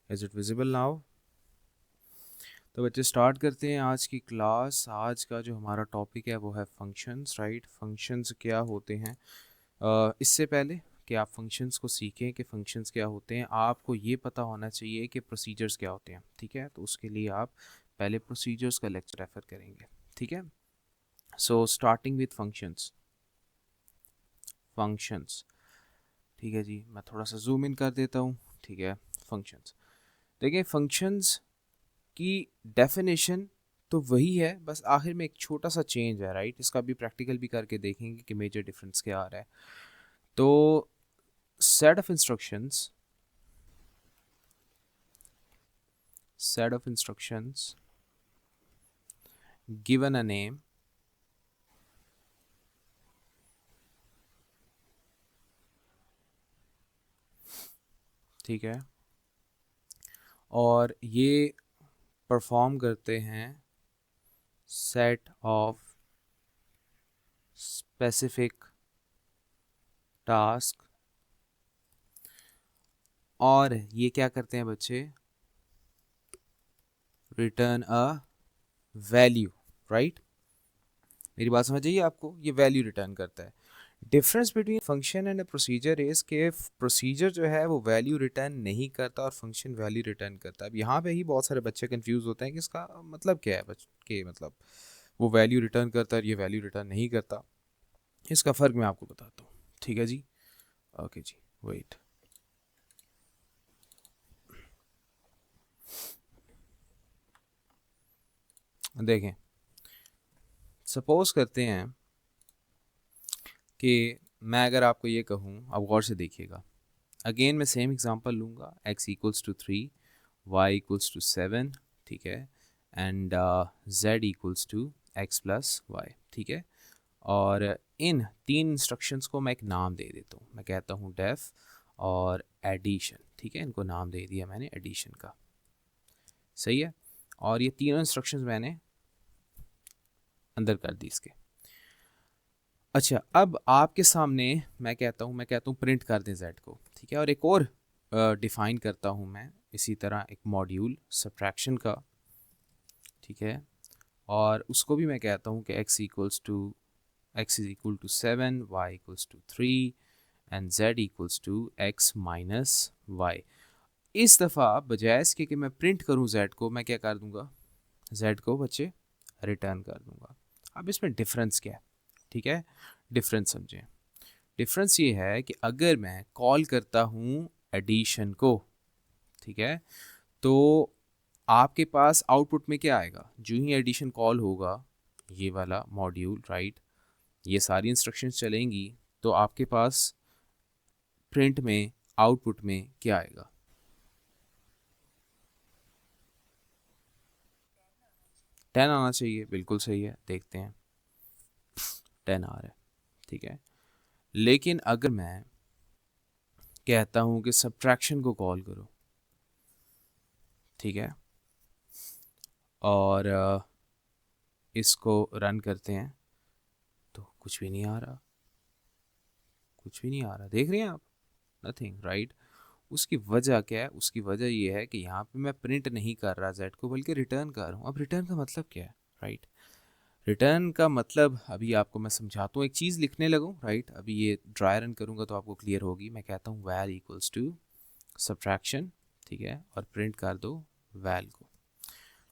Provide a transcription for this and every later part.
Is it visible now? तो बच्चे start करते हैं आज की क्लास। आज का जो हमारा टॉपिक है वो है फंक्शंस, राइट। फंक्शंस क्या होते हैं? इससे पहले कि आप फंक्शंस को सीखें कि फंक्शंस क्या होते हैं, आपको ये पता होना चाहिए कि प्रोसीजर्स क्या होते हैं, ठीक है। तो उसके लिए आप पहले प्रोसीजर्स का लेक्चर रेफर करेंगे, ठीक है। So starting with functions. Functions, ठीक है जी। मैं थोड़ा सा जूम इन कर देता हूँ, ठीक है। फंक्शंस, देखिए फंक्शंस की डेफिनेशन तो वही है, बस आखिर में एक छोटा सा चेंज है, राइट। इसका भी प्रैक्टिकल भी करके देखेंगे कि मेजर डिफरेंस क्या आ रहा है। तो set of instructions, set of instructions given a name, ठीक है, और ये परफॉर्म करते हैं सेट ऑफ स्पेसिफिक टास्क, और ये क्या करते हैं बच्चे? Return a value, right. मेरी बात समझ आइए आपको, ये वैल्यू रिटर्न करता है। Difference between function and procedure is के प्रोसीजर जो है वो वैल्यू रिटर्न नहीं करता और फंक्शन वैल्यू रिटर्न करता है। अब यहाँ पे ही बहुत सारे बच्चे कंफ्यूज होते हैं कि इसका मतलब क्या है, के मतलब वो वैल्यू रिटर्न करता है और ये वैल्यू रिटर्न नहीं करता। इसका फ़र्क मैं आपको बताता हूँ, ठीक है जी। ओके जी, वेट। देखें, सपोज करते हैं कि मैं अगर आपको ये कहूँ, अब गौर से देखिएगा, अगेन मैं सेम एग्जांपल लूँगा, x equals to 3, y equals to 7, ठीक है, and z equals to x plus y, ठीक है। और इन तीन इंस्ट्रक्शंस को मैं एक नाम दे देता हूँ, मैं कहता हूँ डेफ और एडिशन, ठीक है। इनको नाम दे दिया मैंने एडिशन का, सही है। और ये तीनों इंस्ट्रक्शंस मैंने अंदर कर दी इसके। अच्छा, अब आपके सामने मैं कहता हूँ प्रिंट कर दें z को, ठीक है। और एक और डिफाइन करता हूँ मैं इसी तरह एक मॉड्यूल सब्ट्रैक्शन का, ठीक है। और उसको भी मैं कहता हूँ कि x is equal to 7, y equals to 3 and z equals to x minus y. इस दफ़ा बजाय इसके कि मैं प्रिंट करूँ z को, मैं क्या कर दूंगा? z को बच्चे रिटर्न कर दूंगा। अब इसमें डिफरेंस क्या है, ठीक है। डिफरेंस समझें। डिफरेंस ये है कि अगर मैं कॉल करता हूँ एडिशन को, ठीक है, तो आपके पास आउटपुट में क्या आएगा? जो ही एडिशन कॉल होगा, ये वाला मॉड्यूल, राइट, ये सारी इंस्ट्रक्शंस चलेंगी, तो आपके पास प्रिंट में आउटपुट में क्या आएगा? 10 आना चाहिए, बिल्कुल सही है। देखते हैं 10 आ रहा है, ठीक है। लेकिन अगर मैं कहता हूँ कि सब्ट्रैक्शन को कॉल करो, ठीक है, और इसको रन करते हैं, तो कुछ भी नहीं आ रहा, कुछ भी नहीं आ रहा। देख रहे हैं आप? Nothing, right. उसकी वजह क्या है? उसकी वजह ये है कि यहाँ पे मैं प्रिंट नहीं कर रहा जेड को, बल्कि रिटर्न कर रहा हूँ। अब रिटर्न का मतलब क्या है, राइट। रिटर्न का मतलब अभी आपको मैं समझाता हूँ। एक चीज़ लिखने लगूँ, राइट। अभी ये ड्राई रन करूँगा तो आपको क्लियर होगी। मैं कहता हूँ वैल इक्वल्स टू सब्ट्रैक्शन, ठीक है, और प्रिंट कर दो वैल को,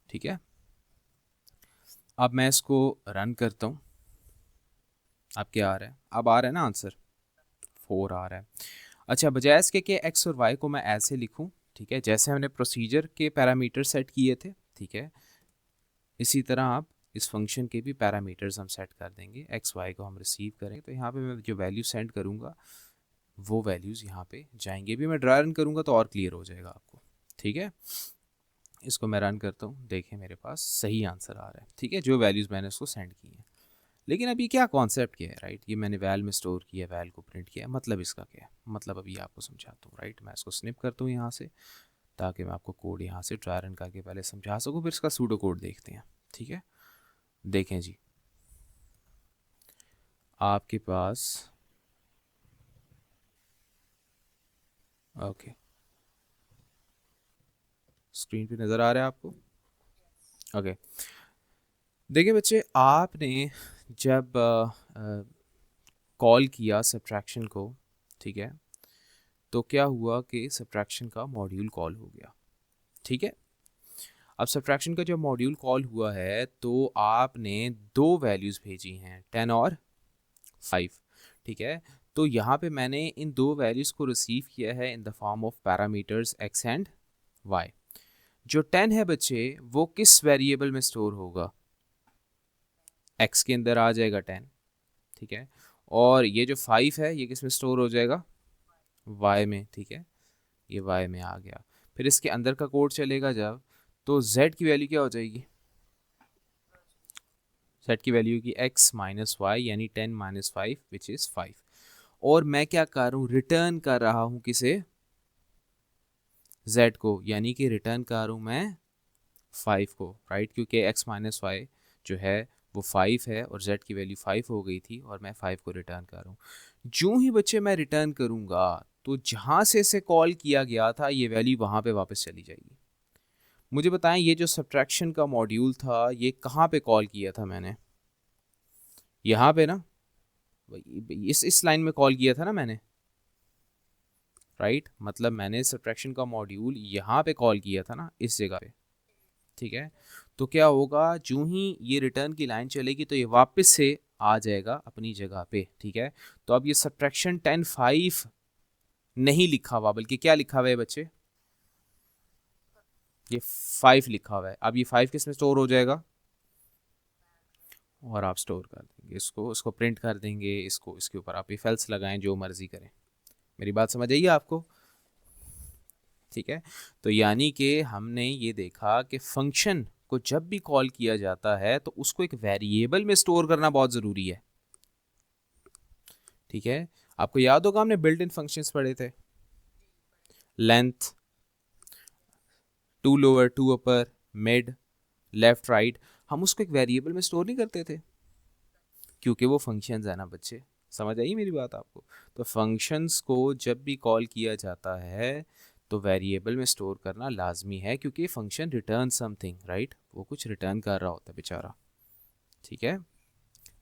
ठीक है। अब मैं इसको रन करता हूँ। अब क्या आ रहा है? अब आ रहा है ना आंसर, 4 आ रहा है। अच्छा, बजाय इसके कि एक्स और वाई को मैं ऐसे लिखूं, ठीक है, जैसे हमने प्रोसीजर के पैरामीटर सेट किए थे, ठीक है, इसी तरह आप इस फंक्शन के भी पैरामीटर्स हम सेट कर देंगे। एक्स वाई को हम रिसीव करेंगे, तो यहाँ पे मैं जो वैल्यू सेंड करूँगा वो वैल्यूज़ यहाँ पे जाएंगे। भी मैं ड्राई रन करूँगा तो और क्लियर हो जाएगा आपको, ठीक है। इसको मैं रन करता हूँ, देखें मेरे पास सही आंसर आ रहा है, ठीक है, जो वैल्यूज़ मैंने उसको सेंड की हैं। लेकिन अभी क्या कॉन्सेप्ट क्या है, राइट। ये मैंने वैल में स्टोर किया, वैल को प्रिंट किया, मतलब इसका क्या है? मतलब अभी आपको समझाता हूँ, राइट। मैं इसको स्निप करता हूँ यहाँ से, ताकि मैं आपको कोड यहाँ से ट्राई रन करके पहले समझा सकूँ, फिर इसका सूडो कोड देखते हैं, ठीक है। देखें जी, आपके पास, ओके, स्क्रीन पे नज़र आ रहा है आपको? ओके। देखिए बच्चे, आपने जब कॉल किया सब्ट्रैक्शन को, ठीक है, तो क्या हुआ कि सब्ट्रैक्शन का मॉड्यूल कॉल हो गया, ठीक है। अब सब्ट्रैक्शन का जब मॉड्यूल कॉल हुआ है तो आपने दो वैल्यूज़ भेजी हैं, 10 और 5, ठीक है। तो यहाँ पे मैंने इन दो वैल्यूज़ को रिसीव किया है in the form of parameters x and y। जो 10 है बच्चे, वो किस वेरिएबल में स्टोर होगा? x के अंदर आ जाएगा 10, ठीक है। और ये जो 5 है ये किस में स्टोर हो जाएगा? y में, ठीक है। ये y में आ गया। फिर इसके अंदर का कोड चलेगा जब, तो z की वैल्यू क्या हो जाएगी? z की वैल्यू की x माइनस वाई, यानी 10 माइनस 5 विच इज़ 5। और मैं क्या कर रहा हूँ? रिटर्न कर रहा हूँ किसे? z को, यानी कि रिटर्न कर रहा हूँ मैं 5 को, राइट, क्योंकि x माइनस वाई जो है वो 5 है और z की वैल्यू 5 हो गई थी और मैं 5 को रिटर्न कर रहा हूँ। जो ही बच्चे मैं रिटर्न करूँगा तो जहाँ से इसे कॉल किया गया था ये वैल्यू वहाँ पे वापस चली जाएगी। मुझे बताएं, ये जो सब्ट्रैक्शन का मॉड्यूल था ये कहाँ पे कॉल किया था मैंने? यहाँ पे ना, इस लाइन में कॉल किया था ना मैंने, राइट। मतलब मैंने सब्ट्रैक्शन का मॉड्यूल यहाँ पे कॉल किया था ना, इस जगह पे, ठीक है। तो क्या होगा, जो ही ये रिटर्न की लाइन चलेगी तो ये वापस से आ जाएगा अपनी जगह पे, ठीक है। तो अब ये सब्ट्रैक्शन 10 5 नहीं लिखा हुआ, बल्कि क्या लिखा हुआ है बच्चे? ये 5 लिखा हुआ है। अब ये 5 किस में स्टोर हो जाएगा? और आप स्टोर कर देंगे इसको प्रिंट कर देंगे, इसको इसके ऊपर आप इफ एल्स लगाएं, जो मर्जी करें। मेरी बात समझ आई आपको? ठीक है। तो यानी कि हमने ये देखा कि फंक्शन को जब भी कॉल किया जाता है तो उसको एक वेरिएबल में स्टोर करना बहुत ज़रूरी है, ठीक है। आपको याद होगा हमने बिल्ट इन फंक्शंस पढ़े थे, length, to lower, to upper, mid, left, right. हम उसको एक वेरिएबल में स्टोर नहीं करते थे क्योंकि वो फंक्शंस है ना बच्चे। समझ आई मेरी बात आपको? तो फंक्शंस को जब भी कॉल किया जाता है तो वेरिएबल में स्टोर करना लाजमी है, क्योंकि फंक्शन रिटर्न समथिंग, राइट। वो कुछ रिटर्न कर रहा होता है बेचारा, ठीक है।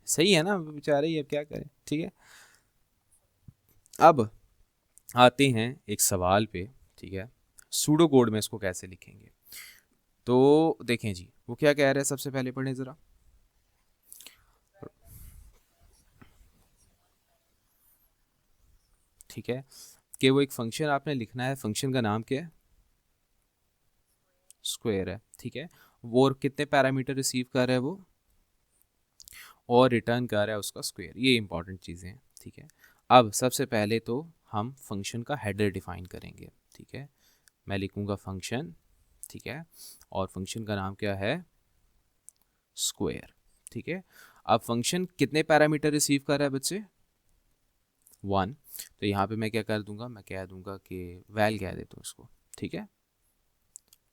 सही है ना बेचारे, ये अब क्या करें, ठीक है। अब आते हैं एक सवाल पे, ठीक है। सूडो कोड में इसको कैसे लिखेंगे? तो देखें जी, वो क्या कह रहे हैं, सबसे पहले पढ़ें ज़रा। ठीक है, कि वो एक फंक्शन आपने लिखना है, फंक्शन का नाम क्या है? स्क्वायर है, ठीक है। वो और कितने पैरामीटर रिसीव कर रहा है वो, और रिटर्न कर रहा है उसका स्क्वायर। ये इंपॉर्टेंट चीज़ें हैं, ठीक है। अब सबसे पहले तो हम फंक्शन का हेडर डिफाइन करेंगे, ठीक है। मैं लिखूंगा फंक्शन, ठीक है, और फंक्शन का नाम क्या है? स्क्वायर, ठीक है। अब फंक्शन कितने पैरामीटर रिसीव कर रहा है बच्चे? 1। तो यहाँ पे मैं क्या कर दूंगा, मैं कह दूंगा कि वैल कह देता हूँ इसको, ठीक है।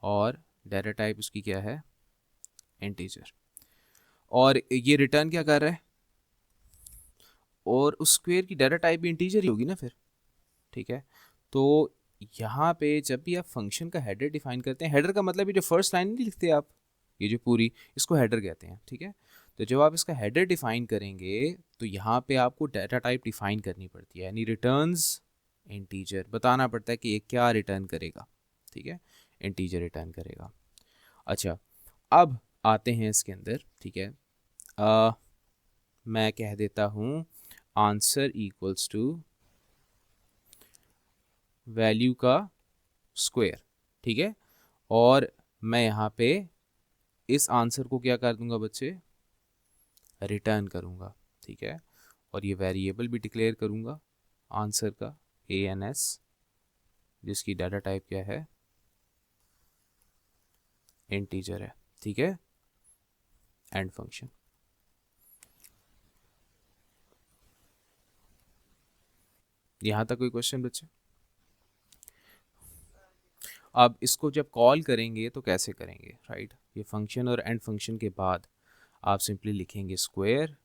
और डाटा टाइप उसकी क्या है? इंटीजर। और ये रिटर्न क्या कर रहा है? और उस स्क्वायर की डाटा टाइप भी इंटीजर ही होगी ना फिर, ठीक है। तो यहाँ पे जब भी आप फंक्शन का हेडर डिफाइन करते हैं, हेडर का मतलब ये जो फर्स्ट लाइन नहीं लिखते आप, ये जो पूरी, इसको हेडर कहते हैं, ठीक है। तो जब आप इसका हेडर डिफाइन करेंगे तो यहाँ पे आपको डाटा टाइप डिफाइन करनी पड़ती है, यानी रिटर्न्स इंटीजर, बताना पड़ता है कि ये क्या रिटर्न करेगा, ठीक है। इंटीजर रिटर्न करेगा। अच्छा, अब आते हैं इसके अंदर, ठीक है। मैं कह देता हूँ आंसर इक्वल्स टू वैल्यू का स्क्वायर, ठीक है। और मैं यहाँ पे इस आंसर को क्या कर दूंगा बच्चे? रिटर्न करूँगा, ठीक है। और ये वेरिएबल भी डिक्लेयर करूँगा आंसर का, ans, जिसकी डाटा टाइप क्या है? इंटीजर है, ठीक है। And function. यहाँ तक कोई क्वेश्चन बच्चे? अब इसको जब कॉल करेंगे तो कैसे करेंगे, राइट। ये फंक्शन और एंड फंक्शन के बाद आप सिंपली लिखेंगे स्क्वायर,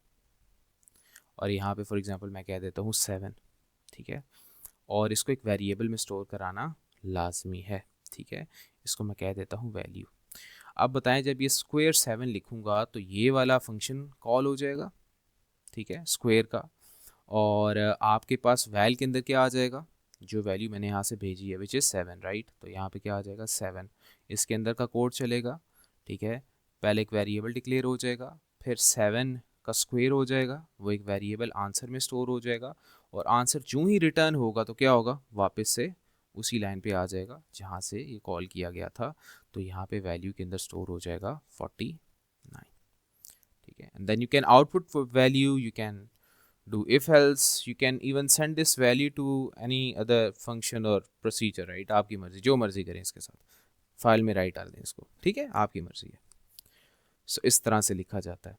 और यहाँ पे फॉर एग्जांपल मैं कह देता हूँ 7, ठीक है। और इसको एक वेरिएबल में स्टोर कराना लाजमी है, ठीक है, इसको मैं कह देता हूँ वैल्यू। अब बताएं जब ये स्क्वायर 7 लिखूंगा तो ये वाला फंक्शन कॉल हो जाएगा, ठीक है, स्क्वायर का। और आपके पास वैल के अंदर क्या आ जाएगा, जो वैल्यू मैंने यहाँ से भेजी है विच इज़ 7, राइट। तो यहाँ पे क्या आ जाएगा 7, इसके अंदर का कोड चलेगा, ठीक है। पहले एक वेरिएबल डिक्लेयर हो जाएगा, फिर 7 का स्क्वायर हो जाएगा, वो एक वेरिएबल आंसर में स्टोर हो जाएगा, और आंसर जो ही रिटर्न होगा तो क्या होगा, वापस से उसी लाइन पे आ जाएगा जहाँ से ये कॉल किया गया था। तो यहाँ पे वैल्यू के अंदर स्टोर हो जाएगा 49, ठीक है। And then you can output value, you can do if else, you can even send this value to any other function or procedure, right। आपकी मर्जी, जो मर्जी करें इसके साथ, फाइल में राइट डाल दें इसको, ठीक है, आपकी मर्जी है। सो इस तरह से लिखा जाता है।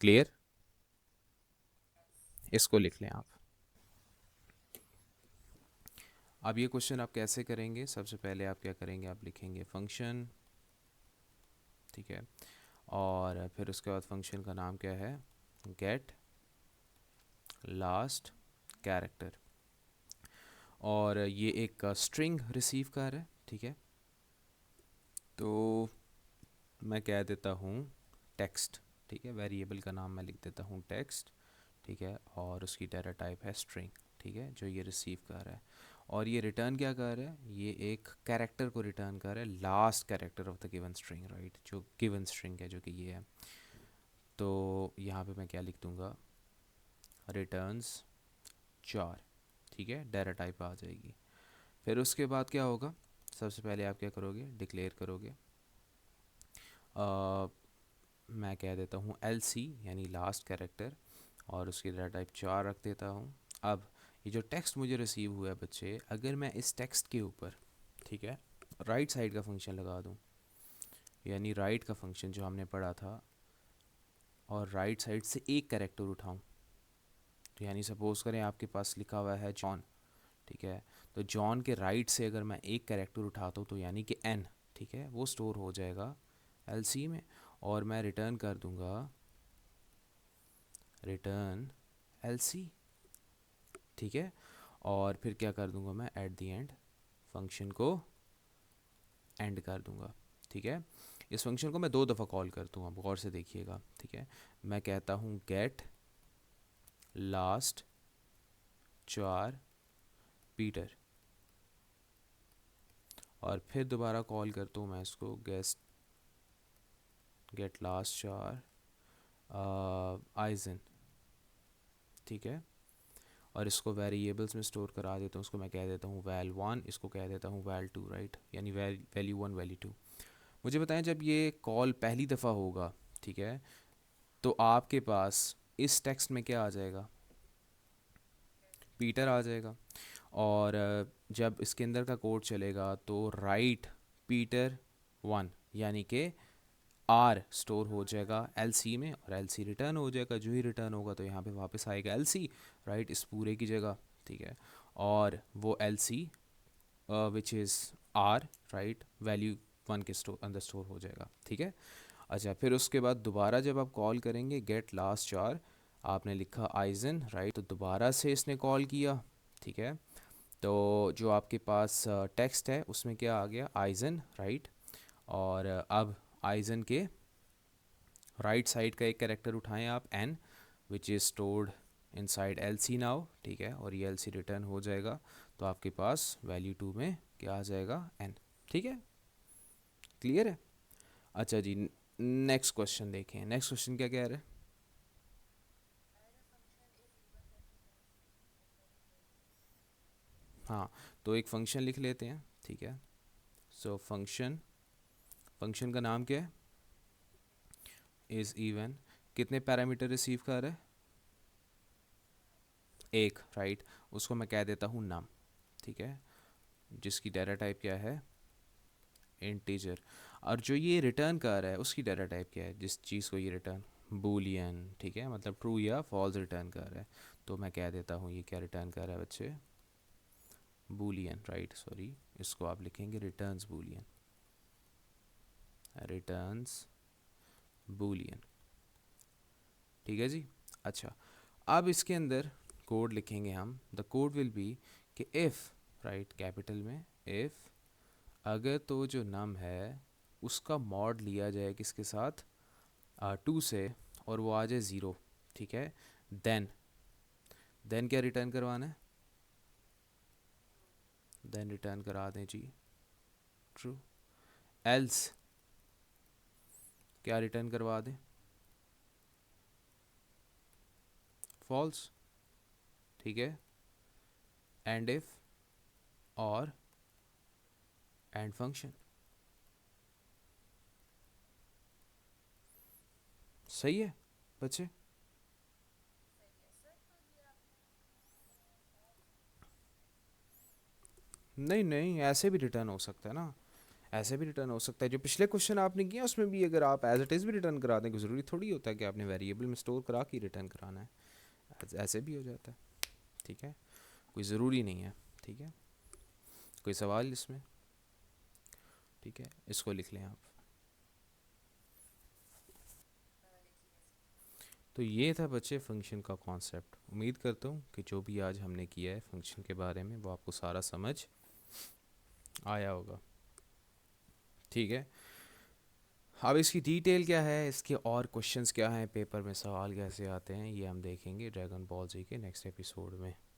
क्लियर, इसको लिख लें आप। अब ये क्वेश्चन आप कैसे करेंगे, सबसे पहले आप क्या करेंगे, आप लिखेंगे फंक्शन, ठीक है, और फिर उसके बाद फंक्शन का नाम क्या है, गेट लास्ट कैरेक्टर, और ये एक स्ट्रिंग रिसीव कर रहा है, ठीक है। तो मैं कह देता हूँ टेक्स्ट, ठीक है, वेरिएबल का नाम मैं लिख देता हूँ टेक्स्ट, ठीक है, और उसकी डाटा टाइप है स्ट्रिंग, ठीक है, जो ये रिसीव कर रहा है। और ये रिटर्न क्या कर रहा है, ये एक कैरेक्टर को रिटर्न कर रहा है, last character of the given string, right, जो गिवन स्ट्रिंग है, जो कि ये है। तो यहाँ पे मैं क्या लिख दूँगा, रिटर्न्स 4, ठीक है, डाटा टाइप आ जाएगी। फिर उसके बाद क्या होगा, सबसे पहले आप क्या करोगे, डिक्लेयर करोगे, मैं कह देता हूँ LC यानी लास्ट कैरेक्टर, और उसकी डाटा टाइप 4 रख देता हूँ। अब ये जो टेक्स्ट मुझे रिसीव हुआ है बच्चे, अगर मैं इस टेक्स्ट के ऊपर, ठीक है, राइट साइड का फंक्शन लगा दूँ, यानी राइट का फंक्शन जो हमने पढ़ा था, और राइट साइड से एक कैरेक्टर उठाऊँ, तो यानी सपोज करें आपके पास लिखा हुआ है जॉन, ठीक है, तो जॉन के राइट से अगर मैं एक कैरेक्टर उठाता हूँ तो यानी कि N, ठीक है, वो स्टोर हो जाएगा LC में, और मैं रिटर्न कर दूंगा रिटर्न LC, ठीक है। और फिर क्या कर दूंगा मैं, एट द एंड फंक्शन को एंड कर दूंगा, ठीक है। इस फंक्शन को मैं 2 दफ़ा कॉल कर दूंगा, गौर से देखिएगा, ठीक है। मैं कहता हूँ गेट लास्ट 4 पीटर, और फिर दोबारा कॉल करता हूँ मैं इसको गेट लास्ट 4 आइजन, ठीक है, और इसको वेरिएबल्स में स्टोर करा देता हूँ, उसको मैं कह देता हूँ val1, इसको कह देता हूँ val2, राइट, यानी वैल्यू 1 वैल्यू 2। मुझे बताएं जब ये कॉल पहली दफ़ा होगा, ठीक है, तो आपके पास इस टेक्स्ट में क्या आ जाएगा, पीटर आ जाएगा। और जब इसके अंदर का कोड चलेगा तो राइट पीटर 1, यानी कि R स्टोर हो जाएगा LC में, और LC रिटर्न हो जाएगा, जो ही रिटर्न होगा तो यहाँ पे वापस आएगा LC, राइट, इस पूरे की जगह, ठीक है। और वो LC which is R, right, value 1 के अंदर स्टोर हो जाएगा, ठीक है। अच्छा, फिर उसके बाद दोबारा जब आप कॉल करेंगे गेट लास्ट 4, आपने लिखा आइजन, राइट, तो दोबारा से इसने कॉल किया, ठीक है। तो जो आपके पास टेक्स्ट है उसमें क्या आ गया, आइजन, राइट, और अब आइजन के राइट साइड का एक कैरेक्टर उठाएं आप N, which is stored inside LC now, ठीक है, और ये LC रिटर्न हो जाएगा, तो आपके पास वैल्यू 2 में क्या आ जाएगा, N, ठीक है। क्लियर है। अच्छा जी, नेक्स्ट क्वेश्चन देखें, नेक्स्ट क्वेश्चन क्या कह रहे हैं। हाँ, तो एक फंक्शन लिख लेते हैं, ठीक है। सो फंक्शन, फंक्शन का नाम क्या है, इज़ इवन, कितने पैरामीटर रिसीव कर रहा है, एक, राइट, उसको मैं कह देता हूँ नम, ठीक है, जिसकी डाटा टाइप क्या है, इंटीजर। और जो ये रिटर्न कर रहा है उसकी डाटा टाइप क्या है, जिस चीज़ को ये रिटर्न, बूलियन, ठीक है, मतलब ट्रू या फॉल्स रिटर्न कर रहा है। तो मैं कह देता हूँ ये क्या रिटर्न कर रहा है बच्चे, बूलियन, राइट, सॉरी, इसको आप लिखेंगे रिटर्न्स बूलियन, रिटर्न्स बूलियन, ठीक है जी। अच्छा, अब इसके अंदर कोड लिखेंगे हम, द कोड विल बी कि इफ़, राइट कैपिटल में इफ़ अगर तो जो नम है उसका मॉड लिया जाए किसके साथ, 2 से, और वो आ जाए ज़ीरो, ठीक है, देन देन क्या रिटर्न करवाना है, देन रिटर्न करा दें जी ट्रू। एल्स क्या रिटर्न करवा दें, फॉल्स, ठीक है। एंड इफ और एंड फंक्शन, सही है बच्चे। नहीं नहीं, ऐसे भी रिटर्न हो सकता है ना, ऐसे भी रिटर्न हो सकता है। जो पिछले क्वेश्चन आपने किया उसमें भी अगर आप एज इट इज़ भी रिटर्न करा दें, ज़रूरी थोड़ी होता है कि आपने वेरिएबल में स्टोर करा के रिटर्न कराना है, ऐसे भी हो जाता है, ठीक है, कोई ज़रूरी नहीं है, ठीक है। कोई सवाल इसमें, ठीक है, इसको लिख लें आप। तो ये था बच्चे फंक्शन का कॉन्सेप्ट। उम्मीद करता हूँ कि जो भी आज हमने किया है फंक्शन के बारे में वो आपको सारा समझ आया होगा, ठीक है। अब इसकी डिटेल क्या है, इसके और क्वेश्चंस क्या हैं, पेपर में सवाल कैसे आते हैं, ये हम देखेंगे ड्रैगन बॉल जी के नेक्स्ट एपिसोड में।